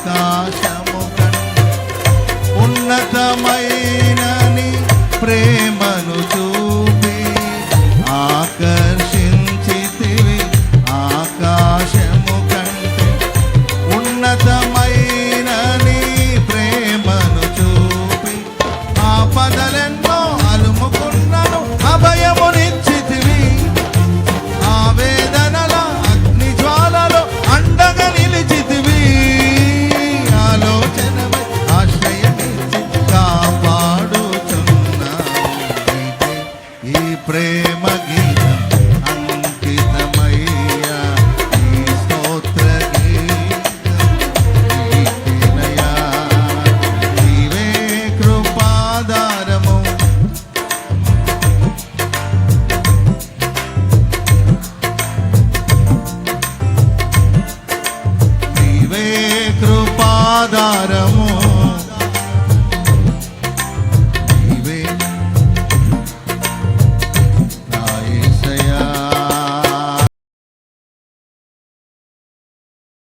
ఆకాశము కంటే ఉన్నతమైన నీ ప్రేమను చూపి ఆకర్షించితివి. ఆకాశము కంటే ఉన్నతమైన నీ ప్రేమను చూపి ఆపదలెన్నో అలుముకున్నను అభయమునిచ్చితివి. ఆవేదనల అగ్ని జ్వాలలో అండగా నిలిచితివి. ఆలోచనమై ఆశ్రయమిచ్చి కాపాడుచున్నావు. ఈ ప్రేమ గీతం అంకితమయ్యా, ఈ స్తోత్ర గీతం నీకేనయ్యా. నీవే కృపాధారము, నీవే కృపాధారము,